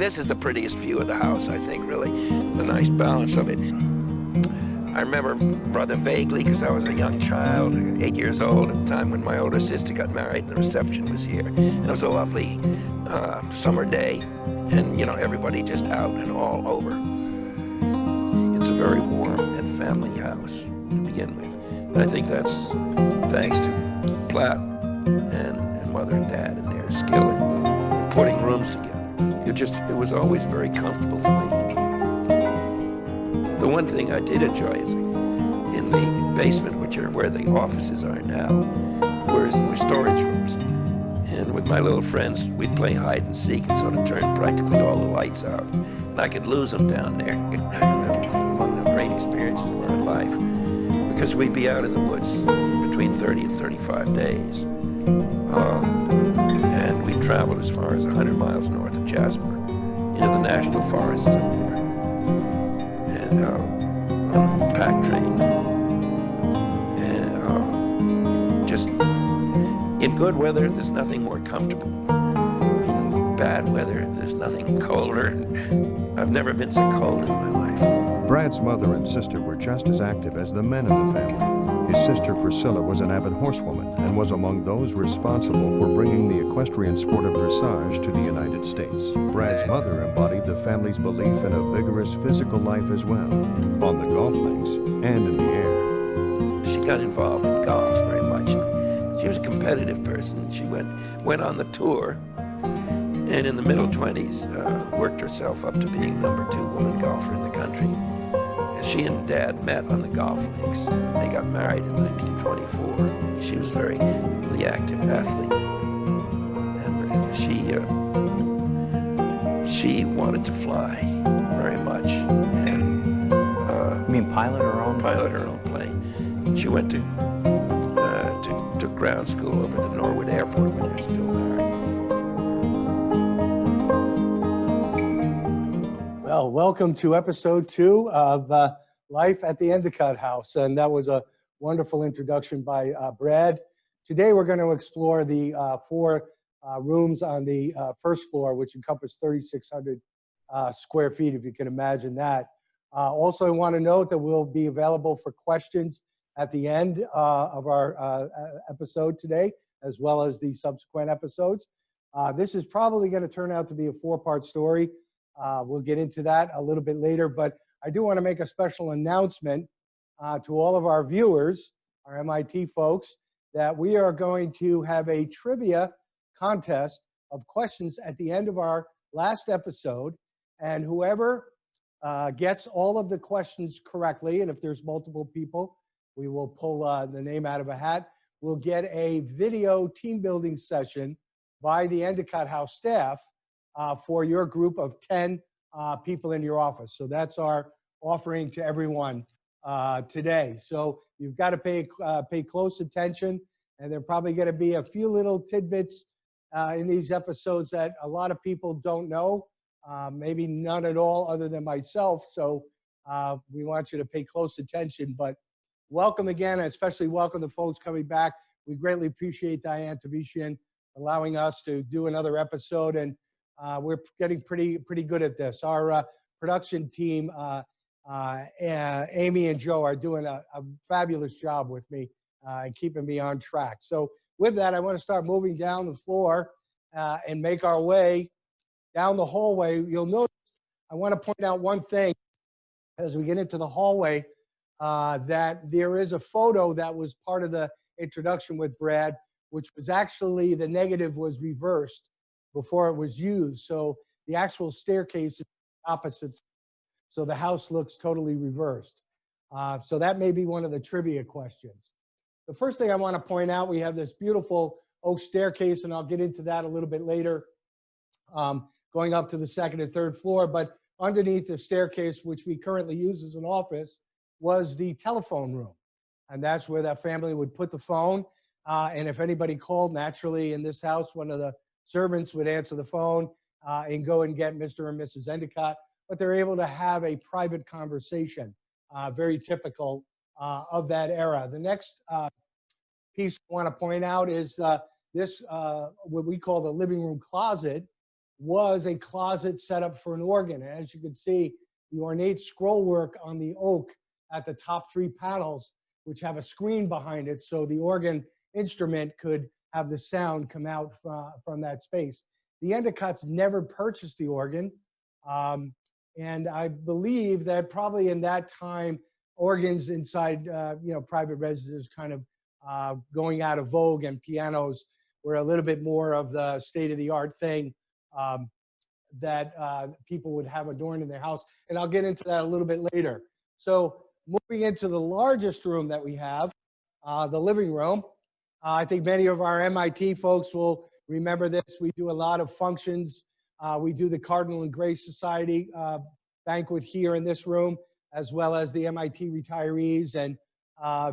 this is the prettiest view of the house, I think, really. The nice balance of it. I remember rather vaguely, because I was a young child, 8 years old at the time when my older sister got married and the reception was here. And it was a lovely summer day, and, you know, everybody just out and all over. It's a very warm and family house to begin with. But I think that's thanks to Platt and Mother and Dad and their skill in putting rooms together. It was always very comfortable for me. The one thing I did enjoy is in the basement, which are where the offices are now, were storage rooms. And with my little friends, we'd play hide and seek and sort of turn practically all the lights out. And I could lose them down there. Among the great experiences of my life, because we'd be out in the woods between 30 and 35 days. And we traveled as far as 100 miles north of Jasper into the national forests up there. And on a pack train. And just in good weather, there's nothing more comfortable. In bad weather, there's nothing colder. I've never been so cold in my life. Brad's mother and sister were just as active as the men in the family. His sister Priscilla was an avid horsewoman and was among those responsible for bringing the equestrian sport of dressage to the United States. Brad's mother embodied the family's belief in a vigorous physical life as well, on the golf links and in the air. She got involved in golf very much. She was a competitive person. She went on the tour, and in the middle 20s, worked herself up to being #2 woman golfer in the country. She and Dad met on the golf links, and they got married in 1924. She was the active athlete, and she wanted to fly very much, and you mean pilot her own plane. She went to ground school over at the Norwood Airport when they're still married. Well, welcome to episode 2 of Life at the Endicott House. And that was a wonderful introduction by Brad. Today we're going to explore the 4 rooms on the first floor, which encompass 3,600 square feet, if you can imagine that. Also, I want to note that we'll be available for questions at the end of our episode today, as well as the subsequent episodes. This is probably going to turn out to be a 4-part story. We'll get into that a little bit later, but I do want to make a special announcement to all of our viewers, our MIT folks, that we are going to have a trivia contest of questions at the end of our last episode, and whoever gets all of the questions correctly, and if there's multiple people, we will pull the name out of a hat, we'll get a video team building session by the Endicott House staff for your group of 10 people in your office. So that's our offering to everyone today. So you've got to pay close attention, and there are probably going to be a few little tidbits in these episodes that a lot of people don't know, maybe none at all other than myself. So we want you to pay close attention. But welcome again, and especially welcome the folks coming back. We greatly appreciate Diane Tavician allowing us to do another episode, and we're getting pretty good at this. Our production team, Amy and Joe, are doing a fabulous job with me and keeping me on track. So with that, I want to start moving down the floor and make our way down the hallway. You'll notice I want to point out one thing as we get into the hallway, that there is a photo that was part of the introduction with Brad, which was actually, the negative was reversed before it was used. So the actual staircase is opposite. So the house looks totally reversed. So that may be one of the trivia questions. The first thing I want to point out, we have this beautiful oak staircase, and I'll get into that a little bit later, going up to the 2nd and 3rd floor. But underneath the staircase, which we currently use as an office, was the telephone room. And that's where that family would put the phone. And if anybody called, naturally in this house, one of the servants would answer the phone and go and get Mr. and Mrs. Endicott. But they're able to have a private conversation, very typical of that era. The next piece I want to point out is this, what we call the living room closet, was a closet set up for an organ. And as you can see, the ornate scrollwork on the oak at the top 3 panels, which have a screen behind it, so the organ instrument could have the sound come out from that space. The Endicotts never purchased the organ, and I believe that probably in that time, organs inside private residences kind of going out of vogue, and pianos were a little bit more of the state-of-the-art thing that people would have adorned in their house. And I'll get into that a little bit later. So moving into the largest room that we have, the living room. I think many of our MIT folks will remember this. We do a lot of functions. We do the Cardinal and Gray Society banquet here in this room, as well as the MIT retirees and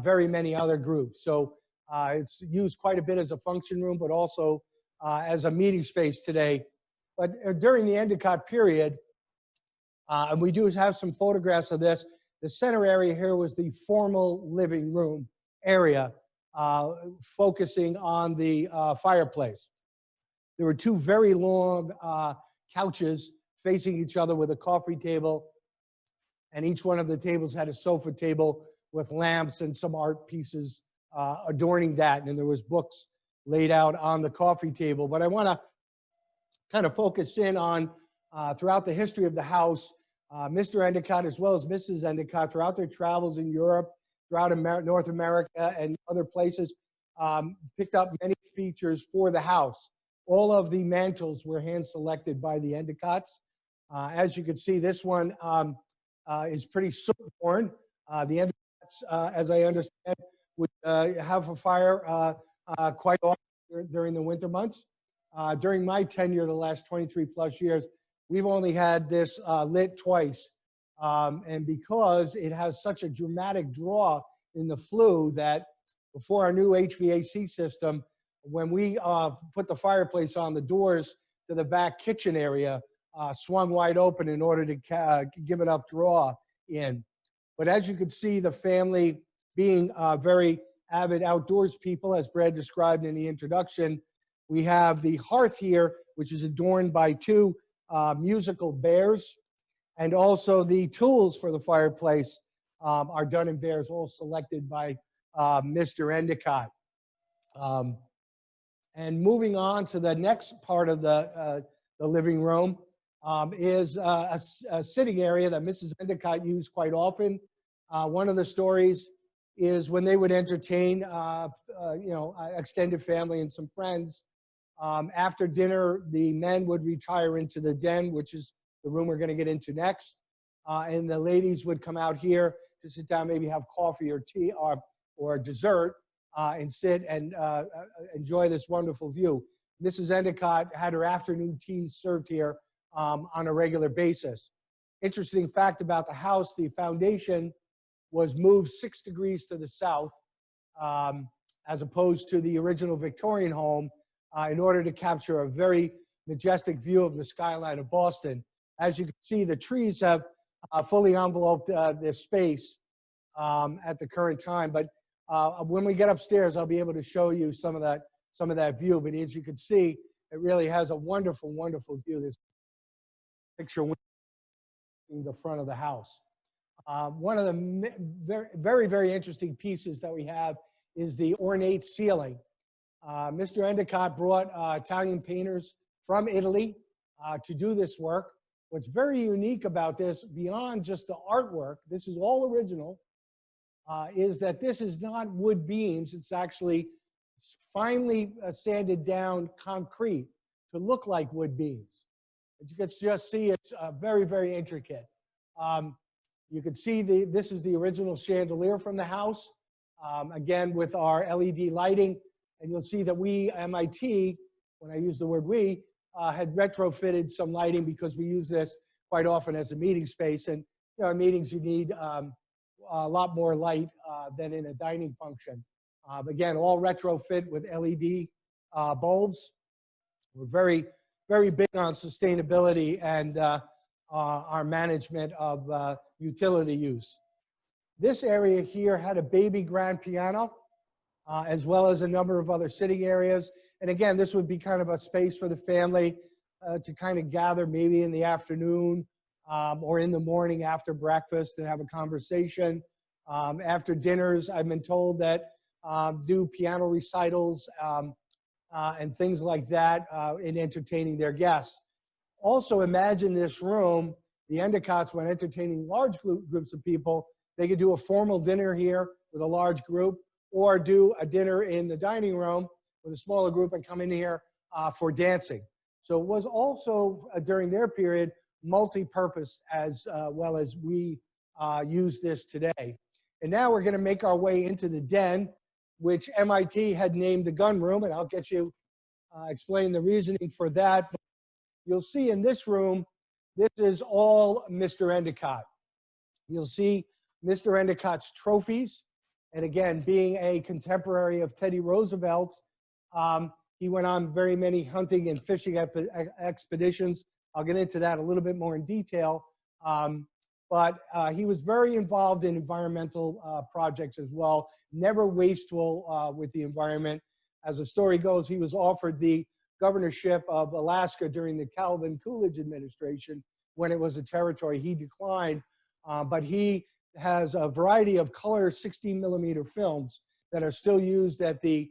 very many other groups. So it's used quite a bit as a function room, but also as a meeting space today. But during the Endicott period, and we do have some photographs of this, the center area here was the formal living room area, focusing on the fireplace. There were 2 very long couches facing each other with a coffee table, and each one of the tables had a sofa table with lamps and some art pieces adorning that, and there was books laid out on the coffee table. But I want to kind of focus in on throughout the history of the house, Mr. Endicott as well as Mrs. Endicott, throughout their travels in Europe, throughout North America and other places, picked up many features for the house. All of the mantles were hand-selected by the Endicotts. As you can see, this one is pretty soot-borne. The Endicotts, as I understand, would have a fire quite often during the winter months. During my tenure, the last 23 plus years, we've only had this lit twice. And because it has such a dramatic draw in the flue that before our new HVAC system, when we put the fireplace on, the doors to the back kitchen area swung wide open in order to give enough draw in. But as you can see, the family being very avid outdoors people, as Brad described in the introduction, we have the hearth here, which is adorned by 2 musical bears, and also the tools for the fireplace are done in bears, all selected by Mr. Endicott. And moving on to the next part of the living room is a sitting area that Mrs. Endicott used quite often. One of the stories is when they would entertain, extended family and some friends. After dinner, the men would retire into the den, which is the room we're going to get into next. And the ladies would come out here to sit down, maybe have coffee or tea or dessert, and sit and enjoy this wonderful view. Mrs. Endicott had her afternoon tea served here on a regular basis. Interesting fact about the house, the foundation was moved 6 degrees to the south, as opposed to the original Victorian home, in order to capture a very majestic view of the skyline of Boston. As you can see, the trees have fully enveloped this space at the current time. But when we get upstairs, I'll be able to show you some of that view. But as you can see, it really has a wonderful, wonderful view. This picture in the front of the house. One of the very, very interesting pieces that we have is the ornate ceiling. Mr. Endicott brought Italian painters from Italy to do this work. What's very unique about this, beyond just the artwork, this is all original, is that this is not wood beams. It's actually finely sanded down concrete to look like wood beams. As you can just see, it's very, very intricate. You can see this is the original chandelier from the house, again with our LED lighting. And you'll see that we, MIT, when I use the word we, had retrofitted some lighting because we use this quite often as a meeting space. And in meetings, you need a lot more light than in a dining function. Again, all retrofit with LED bulbs. We're very, very big on sustainability and our management of utility use. This area here had a baby grand piano, as well as a number of other sitting areas. And again, this would be kind of a space for the family. to kind of gather maybe in the afternoon or in the morning after breakfast and have a conversation. After dinners, I've been told that do piano recitals and things like that in entertaining their guests. Also, imagine this room, the Endicotts, when entertaining large groups of people, they could do a formal dinner here with a large group, or do a dinner in the dining room with a smaller group and come in here for dancing. So it was also, during their period, multi-purpose as well as we use this today. And now we're going to make our way into the den, which MIT had named the gun room, and I'll get you explain the reasoning for that. But you'll see in this room, this is all Mr. Endicott. You'll see Mr. Endicott's trophies. And again, being a contemporary of Teddy Roosevelt, he went on very many hunting and fishing expeditions. I'll get into that a little bit more in detail. But he was very involved in environmental projects as well, never wasteful with the environment. As the story goes, he was offered the governorship of Alaska during the Calvin Coolidge administration when it was a territory. He declined, but he has a variety of color 16-millimeter films that are still used at the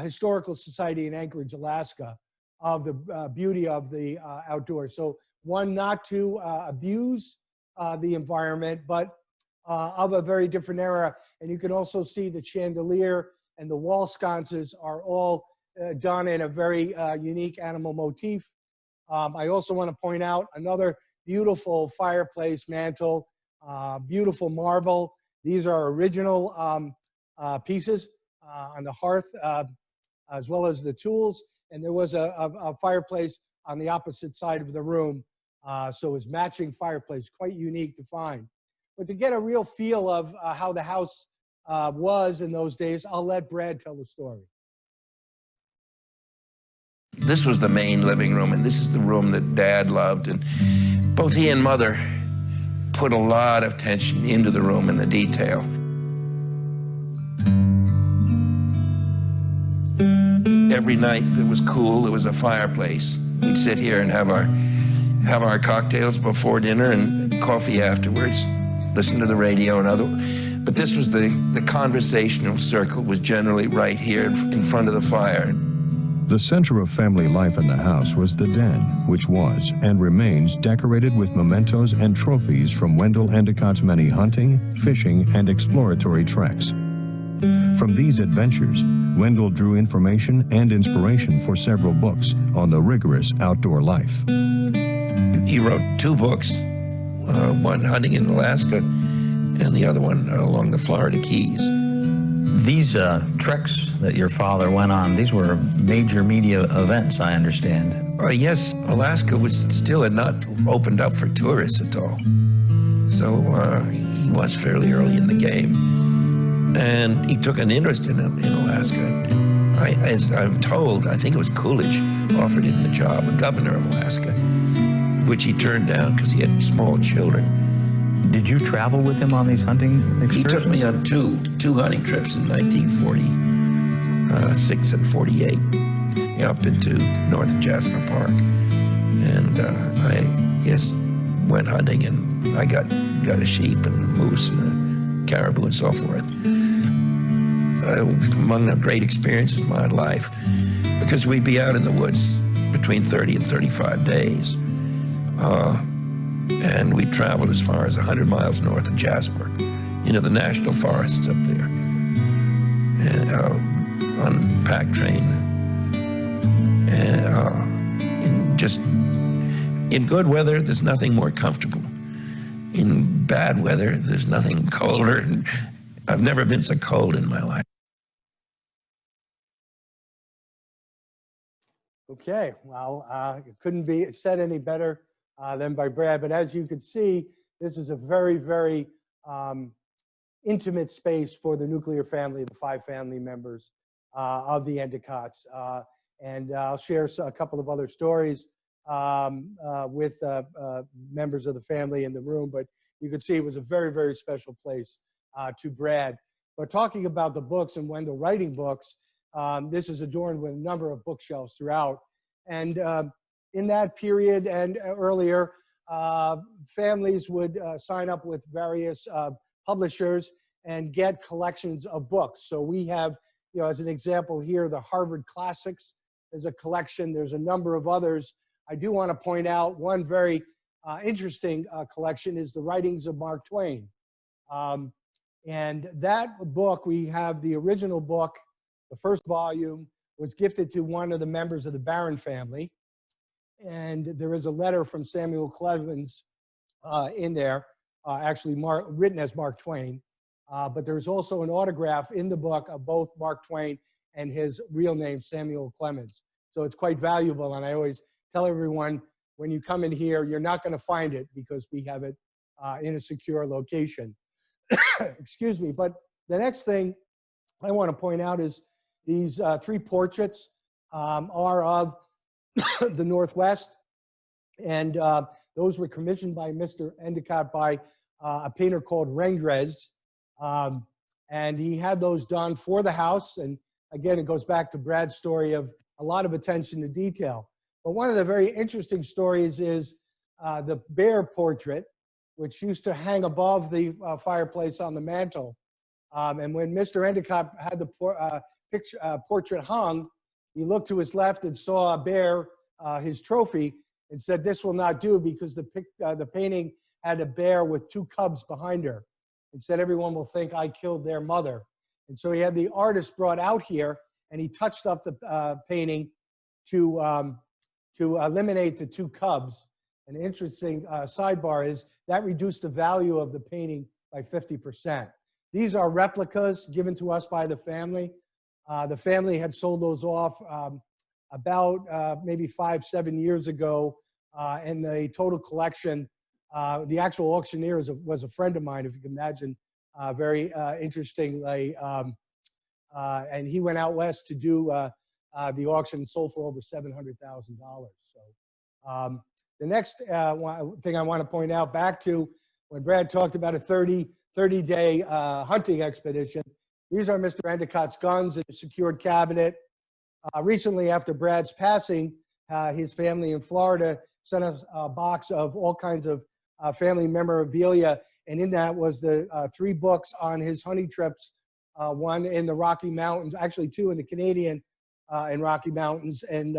Historical Society in Anchorage, Alaska, of the beauty of the outdoors. So one, not to abuse the environment, but of a very different era. And you can also see the chandelier and the wall sconces are all done in a very unique animal motif. I also want to point out another beautiful fireplace mantle, beautiful marble. These are original pieces on the hearth, as well as the tools. And there was a fireplace on the opposite side of the room. So it was matching fireplace, quite unique to find. But to get a real feel of how the house was in those days, I'll let Brad tell the story. This was the main living room, and this is the room that Dad loved. And both he and Mother put a lot of attention into the room and the detail. Every night it was cool, there was a fireplace. We'd sit here and have our cocktails before dinner and coffee afterwards, listen to the radio and other. But this was the conversational circle was generally right here in front of the fire. The center of family life in the house was the den, which was and remains decorated with mementos and trophies from Wendell Endicott's many hunting, fishing, and exploratory treks. From these adventures, Wendell drew information and inspiration for several books on the rigorous outdoor life. He wrote 2 books, one hunting in Alaska and the other one along the Florida Keys. These treks that your father went on, these were major media events, I understand. Yes, Alaska had not opened up for tourists at all. So he was fairly early in the game. And he took an interest in Alaska. As I'm told, I think it was Coolidge offered him the job of governor of Alaska, which he turned down because he had small children. Did you travel with him on these hunting excursions? He took me on two hunting trips in 1946 and 48, up into north of Jasper Park. And I went hunting, and I got a sheep and a moose and a caribou and so forth. Among the great experiences of my life, because we'd be out in the woods between 30 and 35 days. And we traveled as far as 100 miles north of Jasper, the national forests up there, and on pack train. And in good weather, there's nothing more comfortable. In bad weather, there's nothing colder. And I've never been so cold in my life. Okay, well, it couldn't be said any better than by Brad, but as you can see, this is a very, very intimate space for the nuclear family, the 5 family members of the Endicotts. And I'll share a couple of other stories with members of the family in the room, but you can see it was a very, very special place to Brad. But talking about the books and Wendell writing books, this is adorned with a number of bookshelves throughout. And in that period and earlier, families would sign up with various publishers and get collections of books. So we have, as an example here, the Harvard Classics is a collection. There's a number of others. I do want to point out one very interesting collection is the writings of Mark Twain. And that book, we have the original book, the first volume, was gifted to one of the members of the Barron family. And there is a letter from Samuel Clemens in there, actually written as Mark Twain. But there's also an autograph in the book of both Mark Twain and his real name, Samuel Clemens. So it's quite valuable. And I always tell everyone, when you come in here, you're not going to find it because we have it in a secure location. Excuse me. But the next thing I want to point out is these three portraits are of the Northwest. And those were commissioned by Mr. Endicott by a painter called Rengres. And he had those done for the house. And again, it goes back to Brad's story of a lot of attention to detail. But one of the very interesting stories is the bear portrait, which used to hang above the fireplace on the mantle. And when Mr. Endicott had the portrait hung, he looked to his left and saw a bear, his trophy, and said, "This will not do," because the painting had a bear with two cubs behind her. And said, "Everyone will think I killed their mother." And so he had the artist brought out here, and he touched up the painting to eliminate the two cubs. An interesting sidebar is that reduced the value of the painting by 50%. These are replicas given to us by the family. The family had sold those off about maybe 5-7 years ago. And the total collection, the actual auctioneer was a friend of mine, if you can imagine, very interestingly. And he went out west to do the auction, sold for over $700,000. So the next thing I want to point out, back to when Brad talked about a 30-day hunting expedition, these are Mr. Endicott's guns in a secured cabinet. Recently, after Brad's passing, his family in Florida sent us a box of all kinds of family memorabilia, and in that was the 3 books on his hunting trips, one in the Rocky Mountains, actually 2 in the Canadian and Rocky Mountains, and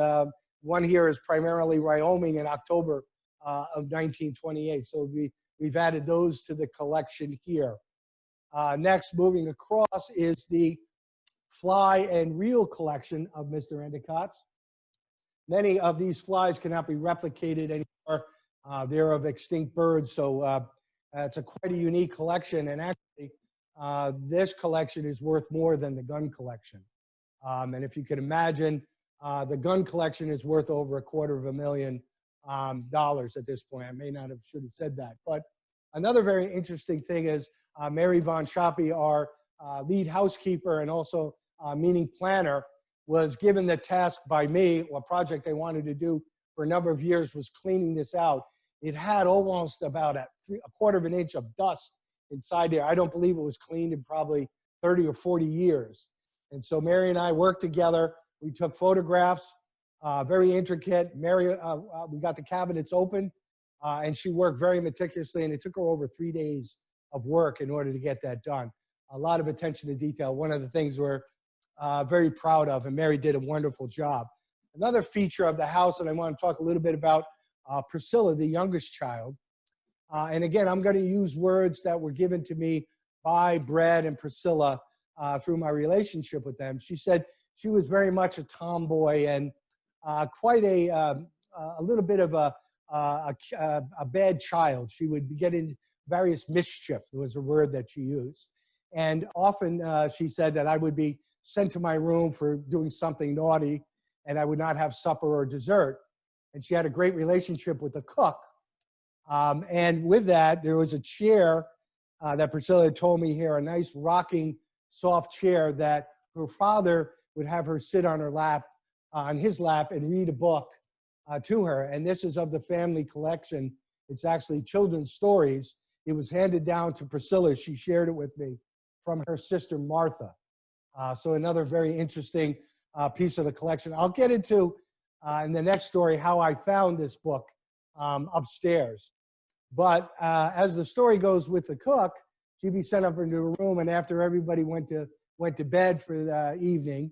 one here is primarily Wyoming in October of 1928. So we've added those to the collection here. Next, moving across, is the fly and reel collection of Mr. Endicott's. Many of these flies cannot be replicated anymore. They're of extinct birds, so it's quite a unique collection. And actually, this collection is worth more than the gun collection. And if you can imagine, the gun collection is worth over $250,000 at this point. I may not should have said that. But another very interesting thing is Mary Von Schoppe, our lead housekeeper and also meeting planner, was given the task by me. A project they wanted to do for a number of years was cleaning this out. It had almost about a quarter of an inch of dust inside there. I don't believe it was cleaned in probably 30 or 40 years. And so Mary and I worked together. We took photographs, very intricate. Mary, we got the cabinets open, and she worked very meticulously, and it took her over 3 days of work in order to get that done. A lot of attention to detail. One of the things we're very proud of, and Mary did a wonderful job. Another feature of the house that I want to talk a little bit about, Priscilla, the youngest child. And again, I'm going to use words that were given to me by Brad and Priscilla through my relationship with them. She said she was very much a tomboy and quite a little bit of a bad child. She would get in various mischief, was a word that she used. And often she said that I would be sent to my room for doing something naughty, and I would not have supper or dessert. And she had a great relationship with the cook. And with that, there was a chair that Priscilla told me here, a nice rocking, soft chair that her father would have her sit on her lap, on his lap, and read a book to her. And this is of the family collection. It's actually children's stories. It was handed down to Priscilla. She shared it with me from her sister, Martha. So another very interesting piece of the collection. I'll get into and the next story, how I found this book upstairs. But as the story goes with the cook, she'd be sent up into a room, and after everybody went to bed for the evening,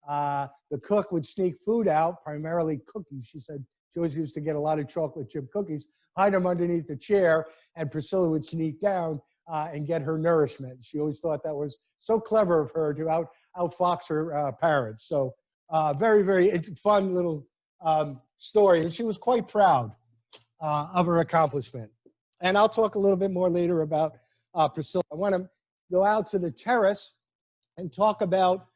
the cook would sneak food out, primarily cookies. She said she always used to get a lot of chocolate chip cookies, hide them underneath the chair, and Priscilla would sneak down and get her nourishment. She always thought that was so clever of her to outfox her parents. So very, very fun little story. And she was quite proud of her accomplishment. And I'll talk a little bit more later about Priscilla. I want to go out to the terrace and talk about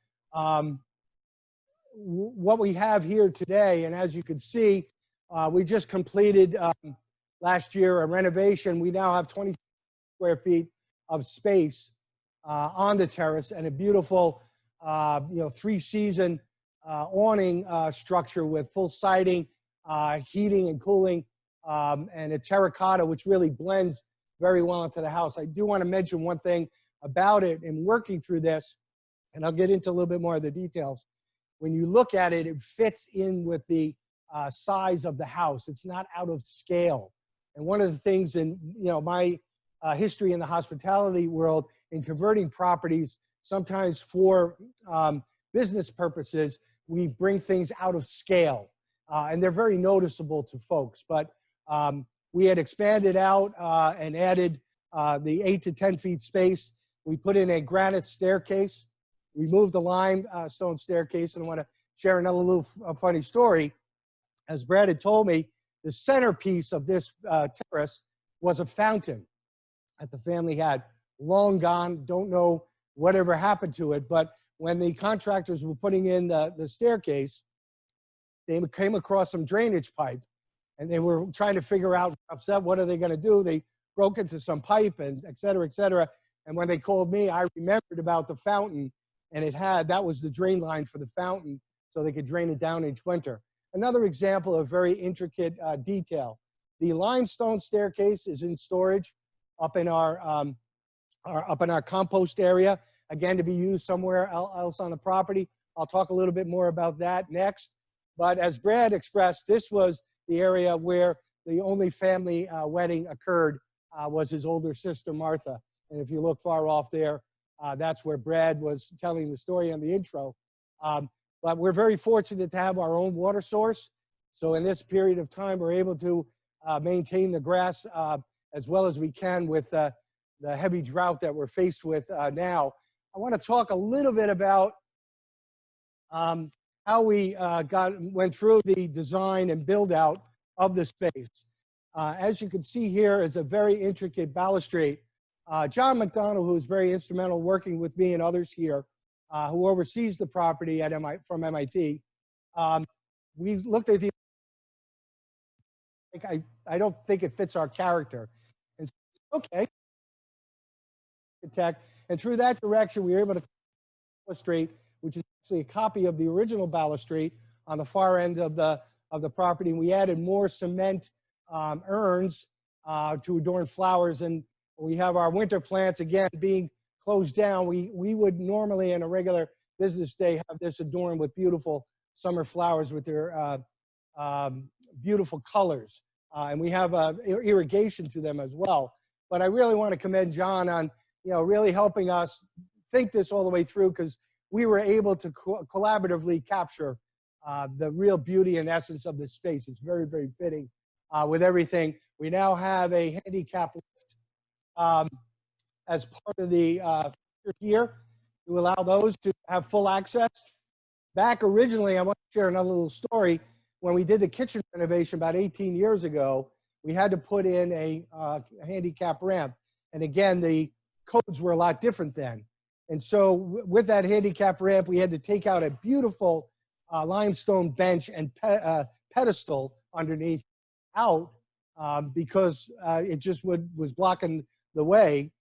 what we have here today. And as you can see, we just completed last year a renovation. We now have 20 square feet of space on the terrace and a beautiful, three-season awning structure with full siding, heating and cooling, and a terracotta, which really blends very well into the house. I do want to mention one thing about it in working through this, and I'll get into a little bit more of the details. When you look at it, it fits in with the size of the house. It's not out of scale. And one of the things in my history in the hospitality world, in converting properties, sometimes for business purposes, we bring things out of scale. And they're very noticeable to folks. But we had expanded out and added the 8 to 10 feet space. We put in a granite staircase. We moved the limestone staircase. And I want to share another little funny story. As Brad had told me, the centerpiece of this terrace was a fountain that the family had. Long gone, don't know whatever happened to it. But when the contractors were putting in the staircase, they came across some drainage pipe, and they were trying to figure out, upset, what are they going to do? They broke into some pipe, and et cetera, et cetera. And when they called me, I remembered about the fountain, and that was the drain line for the fountain, so they could drain it down each winter. Another example of very intricate detail. The limestone staircase is in storage up in our compost area, again, to be used somewhere else on the property. I'll talk a little bit more about that next. But as Brad expressed, this was the area where the only family wedding occurred, was his older sister, Martha. And if you look far off there, that's where Brad was telling the story on the intro. But we're very fortunate to have our own water source. So in this period of time, we're able to maintain the grass as well as we can with the heavy drought that we're faced with now. I want to talk a little bit about how we went through the design and build out of the space. As you can see here is a very intricate balustrade. John McDonald, who is very instrumental working with me and others here, who oversees the property at from MIT, we looked at the, I don't think it fits our character. And so, okay, architect, and through that direction, we were able to balustrade, which is actually a copy of the original balustrade on the far end of the property. And we added more cement urns to adorn flowers. And we have our winter plants, again, being closed down. We would normally, in a regular business day, have this adorned with beautiful summer flowers with their beautiful colors. And we have irrigation to them as well. But I really want to commend John on, really helping us think this all the way through, because we were able to collaboratively capture the real beauty and essence of this space. It's very, very fitting with everything. We now have a handicap lift as part of the here to allow those to have full access. Back originally, I want to share another little story. When we did the kitchen renovation about 18 years ago, we had to put in a handicap ramp. And again, the codes were a lot different then. And so with that handicap ramp, we had to take out a beautiful limestone bench and pedestal underneath out because it just was blocking the way.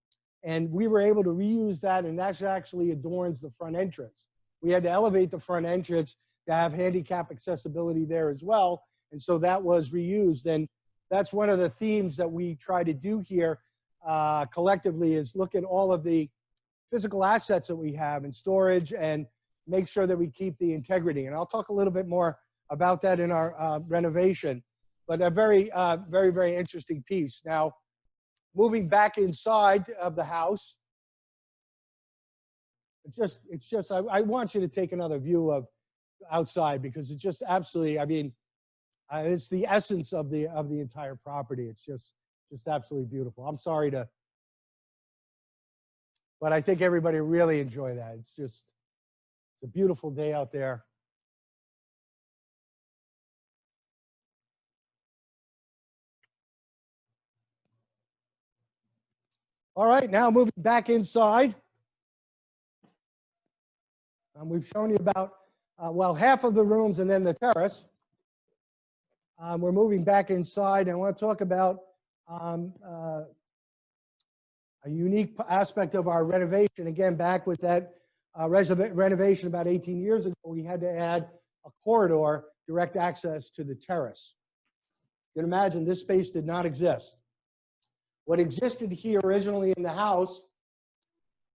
And we were able to reuse that, and that actually adorns the front entrance. We had to elevate the front entrance to have handicap accessibility there as well. And so that was reused. And that's one of the themes that we try to do here collectively, is look at all of the physical assets that we have in storage and make sure that we keep the integrity. And I'll talk a little bit more about that in our renovation. But a very, very, very interesting piece. Now, moving back inside of the house, I want you to take another view of outside, because it's just absolutely, I mean, it's the essence of the entire property. It's just absolutely beautiful. I'm sorry to, but I think everybody really enjoy that. It's a beautiful day out there. All right, now moving back inside. We've shown you about, well, half of the rooms and then the terrace. We're moving back inside, and I want to talk about a unique aspect of our renovation. Again, back with that renovation about 18 years ago, we had to add a corridor, direct access to the terrace. You can imagine this space did not exist. What existed here originally in the house,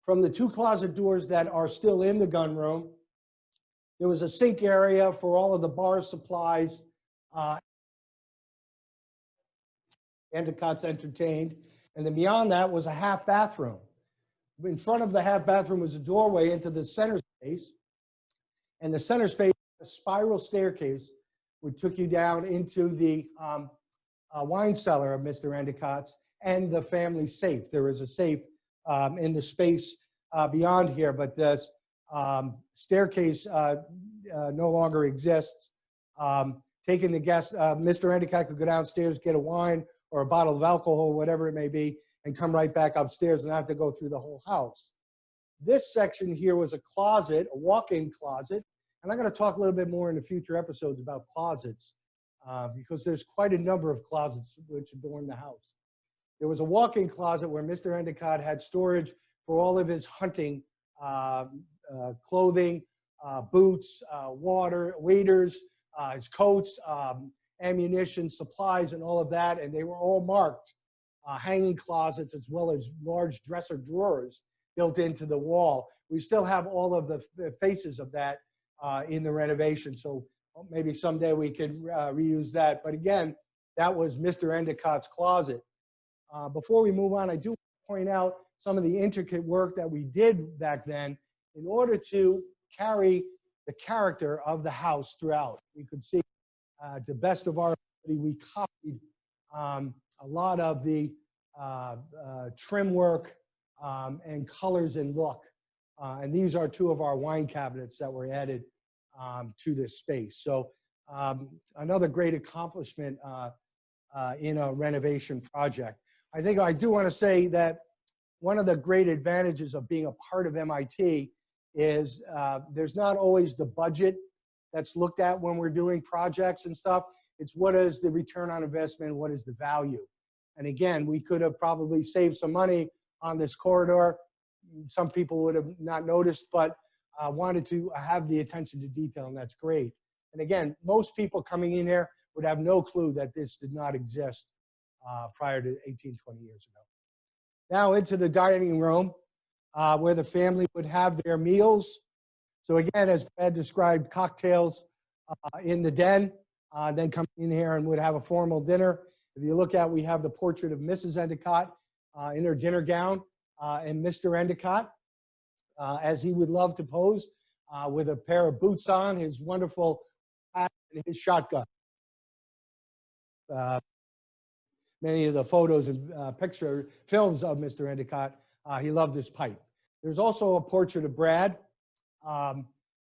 from the 2 closet doors that are still in the gun room, there was a sink area for all of the bar supplies. Endicott's entertained. And then beyond that was a half bathroom. In front of the half bathroom was a doorway into the center space. And the center space, a spiral staircase, which took you down into the wine cellar of Mr. Endicott's and the family safe. There is a safe in the space beyond here, but this staircase no longer exists. Taking the guests, Mr. Endicott could go downstairs, get a wine or a bottle of alcohol, whatever it may be, and come right back upstairs and not have to go through the whole house. This section here was a closet, a walk-in closet, and I'm going to talk a little bit more in the future episodes about closets because there's quite a number of closets which adorn the house. There was a walk-in closet where Mr. Endicott had storage for all of his hunting clothing, boots, water, waders, his coats, ammunition, supplies, and all of that, and they were all marked. Hanging closets as well as large dresser drawers built into the wall. We still have all of the faces of that in the renovation, so maybe someday we can reuse that. But again, that was Mr. Endicott's closet. Before we move on, I do want to point out some of the intricate work that we did back then in order to carry the character of the house throughout. You could see to the best of our ability, we copied a lot of the trim work and colors and look. And these are 2 of our wine cabinets that were added to this space. So another great accomplishment in a renovation project. I think I do want to say that one of the great advantages of being a part of MIT is there's not always the budget that's looked at when we're doing projects and stuff. It's what is the return on investment, what is the value. And again, we could have probably saved some money on this corridor. Some people would have not noticed, but wanted to have the attention to detail, and that's great. And again, most people coming in here would have no clue that this did not exist prior to 18, 20 years ago. Now into the dining room where the family would have their meals. So again, as Brad described, cocktails in the den, then come in here and would have a formal dinner. If you look at, we have the portrait of Mrs. Endicott in her dinner gown and Mr. Endicott, as he would love to pose with a pair of boots on, his wonderful hat, and his shotgun. Many of the photos and films of Mr. Endicott, he loved his pipe. There's also a portrait of Brad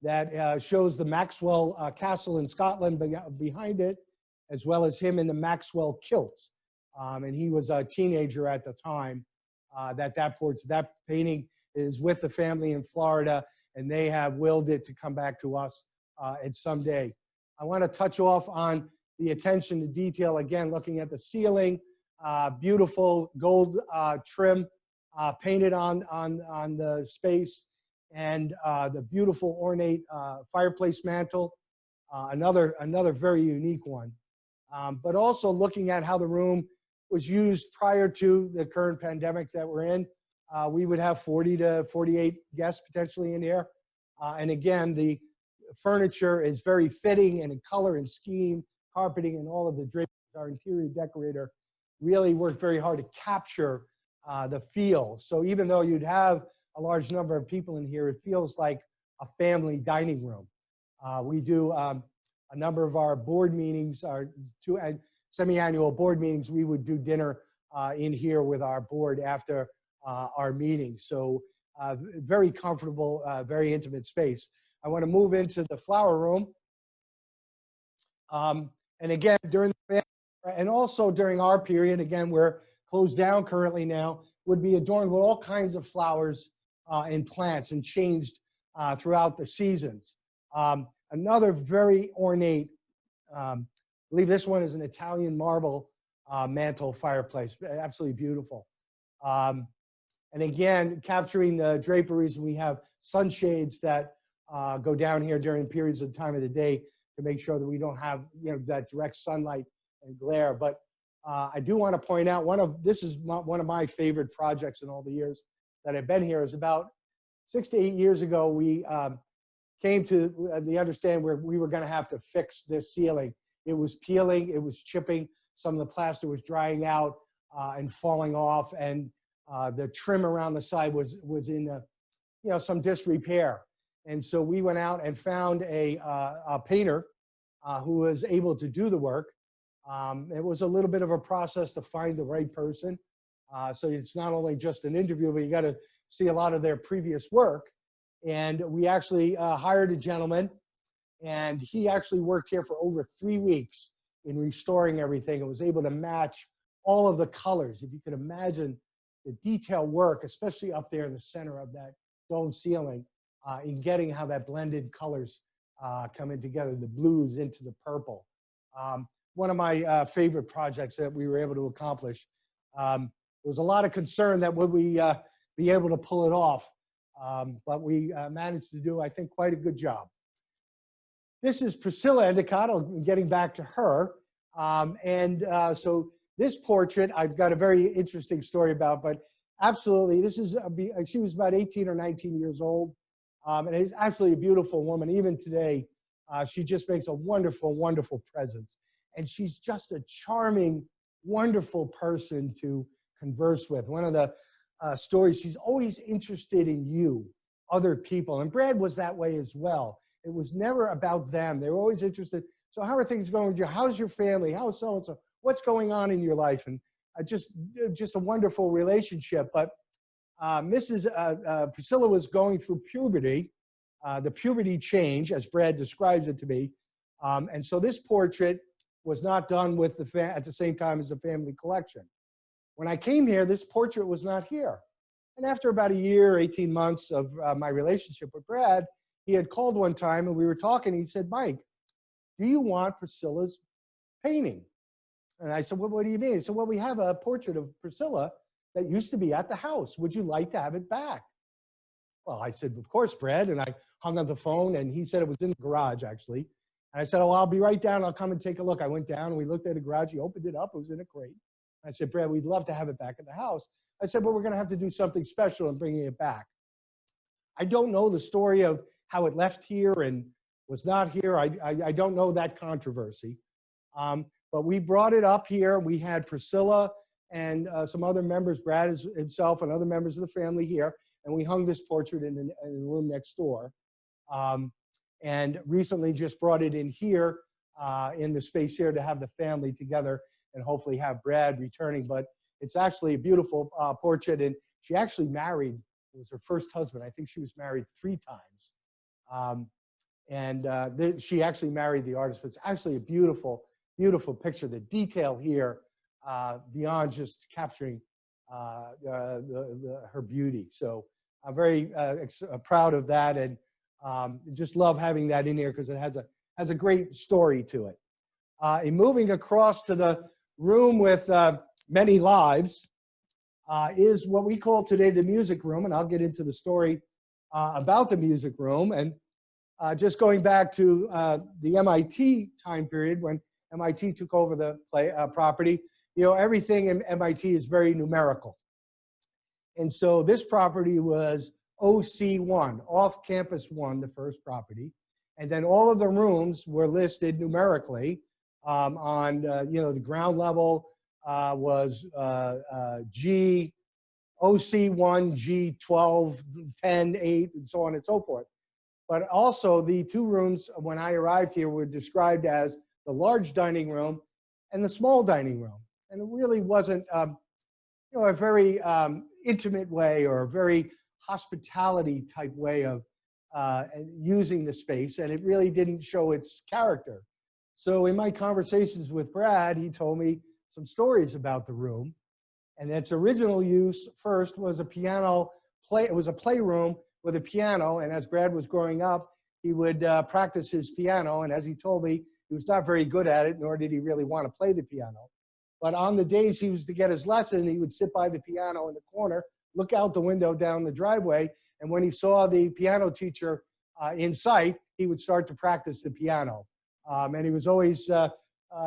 that shows the Maxwell Castle in Scotland behind it, as well as him in the Maxwell kilt. And he was a teenager at the time that painting is with the family in Florida, and they have willed it to come back to us at some day. I want to touch off on the attention to detail, again, looking at the ceiling, beautiful gold trim painted on the space, and the beautiful ornate fireplace mantle, another very unique one. But also looking at how the room was used prior to the current pandemic that we're in. We would have 40 to 48 guests potentially in here. And again, the furniture is very fitting and in color and scheme, carpeting and all of the draperies. Our interior decorator really worked very hard to capture the feel. So even though you'd have a large number of people in here, it feels like a family dining room. We do a number of our board meetings, our semi-annual board meetings, we would do dinner in here with our board after our meetings. So very comfortable, very intimate space. I want to move into the flower room. And again, during the and also during our period, again, we're closed down currently now, would be adorned with all kinds of flowers and plants and changed throughout the seasons. Another very ornate, I believe this one is an Italian marble mantle fireplace, absolutely beautiful. And again, capturing the draperies, we have sunshades that go down here during periods of time of the day to make sure that we don't have, you know, that direct sunlight and glare. But I do want to point out this is one of my favorite projects in all the years that I've been here. Is about 6 to 8 years ago, we came to the understanding where we were going to have to fix this ceiling. It was peeling, it was chipping, some of the plaster was drying out and falling off, and the trim around the side was in some disrepair. And so we went out and found a painter who was able to do the work. It was a little bit of a process to find the right person. So it's not only just an interview, but you got to see a lot of their previous work. And we actually hired a gentleman, and he actually worked here for over 3 weeks in restoring everything and was able to match all of the colors. If you could imagine the detail work, especially up there in the center of that dome ceiling, in getting how that blended colors come in together, the blues into the purple. One of my favorite projects that we were able to accomplish. There was a lot of concern that would we be able to pull it off, but we managed to do, I think, quite a good job. This is Priscilla Endicott. I'm getting back to her. So this portrait, I've got a very interesting story about, but absolutely, this is, she was about 18 or 19 years old. And is absolutely a beautiful woman. Even today, she just makes a wonderful, wonderful presence. And she's just a charming, wonderful person to converse with. One of the stories, she's always interested in you, other people. And Brad was that way as well. It was never about them. They were always interested. So how are things going with you? How's your family? How's so-and-so? What's going on in your life? And just a wonderful relationship. But Mrs. Priscilla was going through puberty, the puberty change, as Brad describes it to me. And so this portrait was not done with at the same time as the family collection. When I came here, this portrait was not here. And after about a year, 18 months of my relationship with Brad, he had called one time and we were talking. He said, "Mike, do you want Priscilla's painting?" And I said, "Well, what do you mean?" He said, "Well, we have a portrait of Priscilla that used to be at the house. Would you like to have it back?" Well, I said, "Of course, Brad." And I hung on the phone, and he said it was in the garage, actually. And I said, "Oh, I'll be right down. I'll come and take a look." I went down, and we looked at the garage. He opened it up. It was in a crate. I said, "Brad, we'd love to have it back at the house." I said, "Well, we're going to have to do something special in bringing it back." I don't know the story of how it left here and was not here. I don't know that controversy. But we brought it up here. We had Priscilla and some other members, Brad himself and other members of the family here, and we hung this portrait in the room next door. And recently just brought it in here in the space here to have the family together and hopefully have Brad returning. But it's actually a beautiful portrait, and she actually married, it was her first husband. I think she was married 3 times. She actually married the artist, but it's actually a beautiful, beautiful picture. The detail here, beyond just capturing her beauty. So I'm very proud of that, and just love having that in here because it has a great story to it. And moving across to the room with many lives is what we call today the music room, and I'll get into the story about the music room. And just going back to the MIT time period when MIT took over the property, everything in MIT is very numerical. And so this property was OC1, Off Campus 1, the first property. And then all of the rooms were listed numerically on, the ground level was G, OC1, G12, 10, 8, and so on and so forth. But also the two rooms when I arrived here were described as the large dining room and the small dining room. And it really wasn't, a very intimate way or a very hospitality type way of using the space, and it really didn't show its character. So in my conversations with Brad, he told me some stories about the room, and its original use first was a piano play. It was a playroom with a piano, and as Brad was growing up, he would practice his piano, and as he told me, he was not very good at it, nor did he really want to play the piano. But on the days he was to get his lesson, he would sit by the piano in the corner, look out the window down the driveway, and when he saw the piano teacher in sight, he would start to practice the piano. And he was always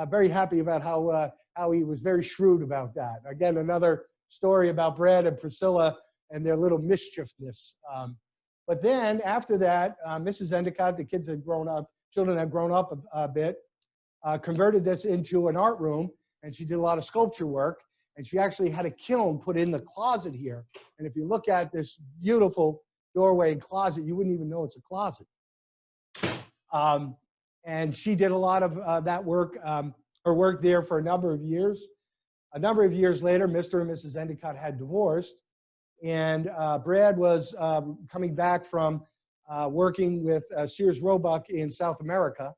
very happy about how he was very shrewd about that. Again, another story about Brad and Priscilla and their little mischievousness. But then after that, Mrs. Endicott, the kids had grown up, children had grown up a bit, converted this into an art room, and she did a lot of sculpture work. And she actually had a kiln put in the closet here. And if you look at this beautiful doorway and closet, you wouldn't even know it's a closet. And she did a lot of that work, her work there for a number of years. A number of years later, Mr. and Mrs. Endicott had divorced. And Brad was coming back from working with Sears Roebuck in South America.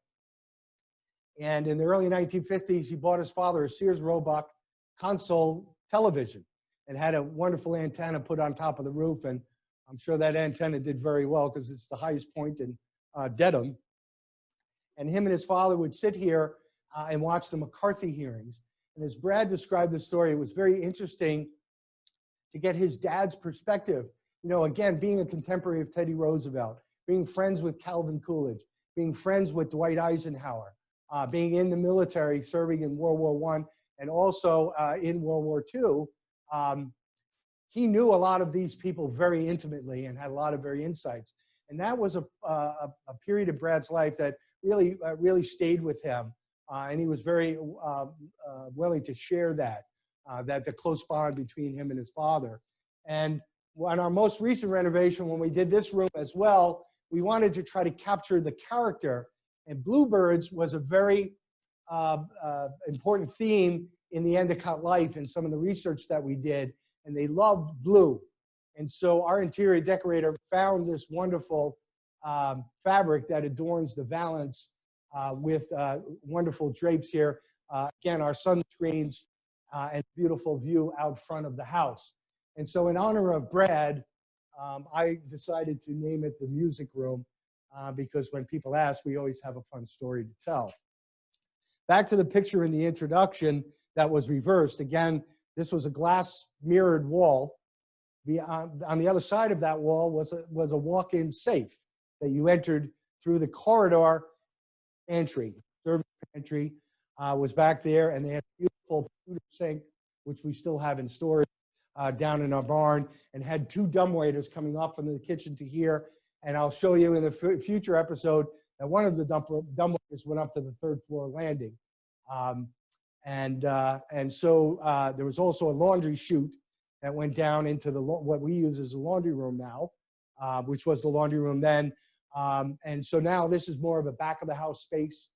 And in the early 1950s, he bought his father a Sears Roebuck console television and had a wonderful antenna put on top of the roof. And I'm sure that antenna did very well because it's the highest point in Dedham. And him and his father would sit here and watch the McCarthy hearings. And as Brad described the story, it was very interesting to get his dad's perspective. Again, being a contemporary of Teddy Roosevelt, being friends with Calvin Coolidge, being friends with Dwight Eisenhower, being in the military, serving in World War I, and also in World War II, he knew a lot of these people very intimately and had a lot of very insights. And that was a period in Brad's life that really stayed with him. And he was very willing to share that the close bond between him and his father. And on our most recent renovation, when we did this room as well, we wanted to try to capture the character. And bluebirds was a very important theme in the Endicott life and some of the research that we did, and they loved blue. And so our interior decorator found this wonderful fabric that adorns the valance with wonderful drapes here. Again, our sunscreens and beautiful view out front of the house. And so in honor of Brad, I decided to name it the music room because when people ask, we always have a fun story to tell. Back to the picture in the introduction that was reversed. Again, this was a glass mirrored wall. On the other side of that wall was a walk-in safe that you entered through the corridor entry. Service entry was back there, and they had a beautiful pewter sink, which we still have in storage down in our barn, and had two dumbwaiters coming up from the kitchen to here. And I'll show you in the future episode that one of the dumbwaiters went up to the third floor landing. And so there was also a laundry chute that went down into what we use as a laundry room now, which was the laundry room then. And so now this is more of a back of the house space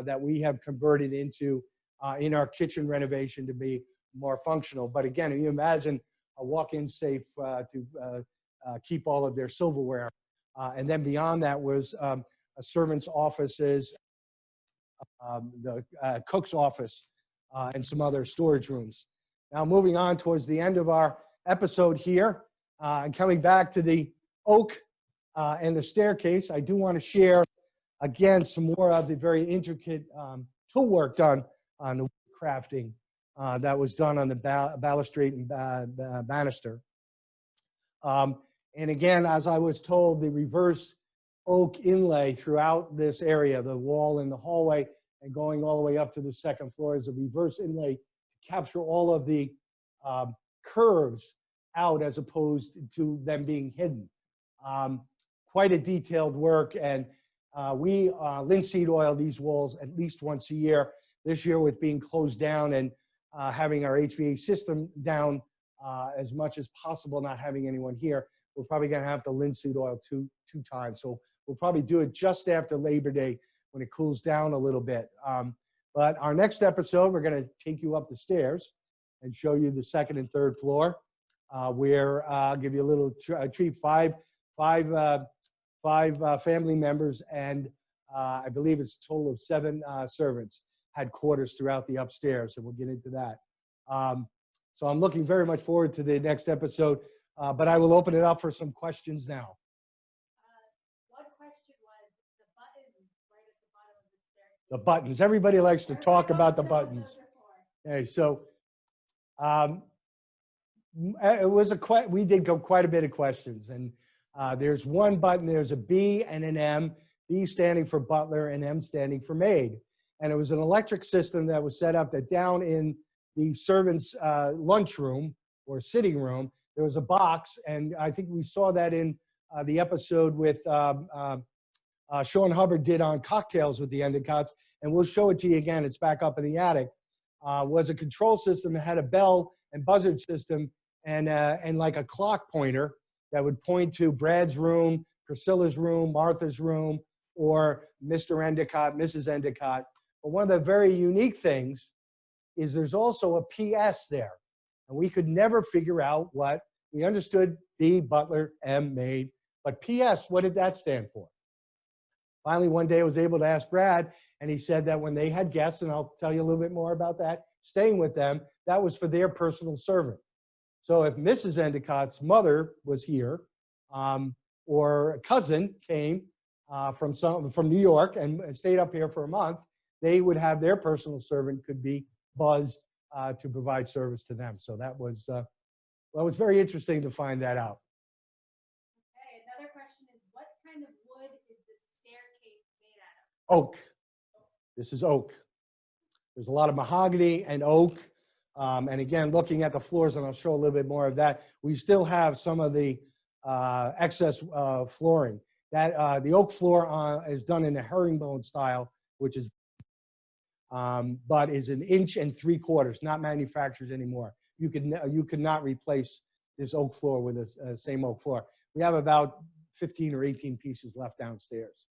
that we have converted into in our kitchen renovation to be more functional. But again, if you imagine a walk-in safe to keep all of their silverware. And then beyond that was a servant's offices, the cook's office, and some other storage rooms. Now moving on towards the end of our episode here, and coming back to the oak and the staircase, I do want to share, again, some more of the very intricate tool work done on the wood crafting that was done on the balustrade and banister. And again, as I was told, the reverse oak inlay throughout this area, the wall and the hallway, and going all the way up to the second floor is a reverse inlay to capture all of the curves out as opposed to them being hidden. Quite a detailed work, and we linseed oil these walls at least once a year. This year, with being closed down and having our HVAC system down as much as possible, not having anyone here, we're probably going to have to linseed oil two times. So we'll probably do it just after Labor Day when it cools down a little bit. But our next episode, we're going to take you up the stairs and show you the second and third floor, where I'll give you a little treat. Five family members, and I believe it's a total of 7 servants had quarters throughout the upstairs, and we'll get into that. So I'm looking very much forward to the next episode, but I will open it up for some questions now. One question was the buttons right at the bottom of the staircase. The buttons. Everybody likes to talk about the buttons. Okay, so it was we did go quite a bit of questions, and there's one button. There's a B and an M. B standing for butler and M standing for maid. And it was an electric system that was set up that down in the servants' lunchroom or sitting room, there was a box, and I think we saw that in the episode with Sean Hubbard did on Cocktails with the Endicotts, and we'll show it to you again. It's back up in the attic. Was a control system that had a bell and buzzard system and like a clock pointer that would point to Brad's room, Priscilla's room, Martha's room, or Mr. Endicott, Mrs. Endicott. But one of the very unique things is there's also a PS there. And we could never figure out what, we understood B, butler, M, maid, but PS, what did that stand for? Finally, one day I was able to ask Brad, and he said that when they had guests, and I'll tell you a little bit more about that, staying with them, that was for their personal servant. So if Mrs. Endicott's mother was here, or a cousin came from New York and stayed up here for a month, they would have their personal servant could be buzzed to provide service to them. So that was well, it was very interesting to find that out. Okay, another question is, what kind of wood is the staircase made out of? Oak. This is oak. There's a lot of mahogany and oak. And again, looking at the floors, and I'll show a little bit more of that, we still have some of the excess flooring. That the oak floor is done in a herringbone style, which is, but is 1 3/4 inches, not manufactured anymore. You could not replace this oak floor with this same oak floor. We have about 15 or 18 pieces left downstairs.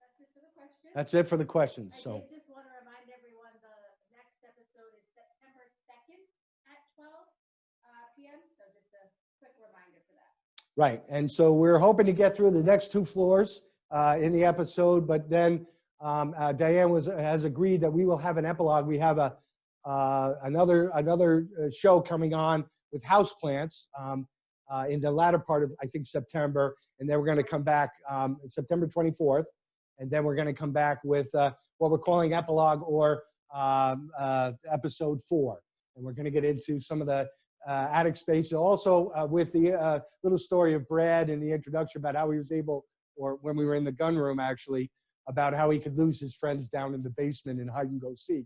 That's it for the questions. That's it for the questions. So. I did just want to remind everyone the next episode is September 2nd at 12 p.m. So just a quick reminder for that. Right, and so we're hoping to get through the next 2 floors in the episode, but then Diane has agreed that we will have an epilogue. We have another show coming on with houseplants in the latter part of, I think, September, and then we're going to come back September 24th, and then we're going to come back with what we're calling epilogue or episode 4, and we're going to get into some of the attic space, also with the little story of Brad in the introduction about how he was able, or when we were in the gun room actually, about how he could lose his friends down in the basement and hide and go seek.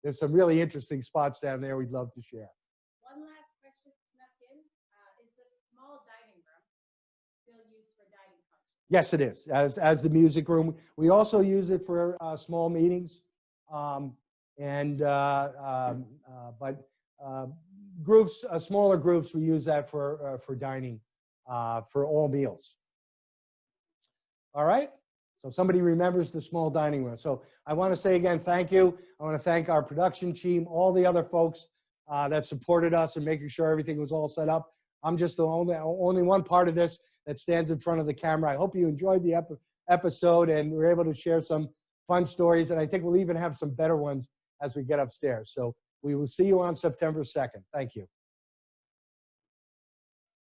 There's some really interesting spots down there we'd love to share. One last question snuck in. Is the small dining room still used for dining functions? Yes, it is, as the music room. We also use it for small meetings, groups, smaller groups, we use that for dining, for all meals. All right, so somebody remembers the small dining room. So I want to say again, thank you. I want to thank our production team, all the other folks that supported us in making sure everything was all set up. I'm just the only one part of this that stands in front of the camera. I hope you enjoyed the episode and we're able to share some fun stories, and I think we'll even have some better ones as we get upstairs. So we will see you on September 2nd. Thank you.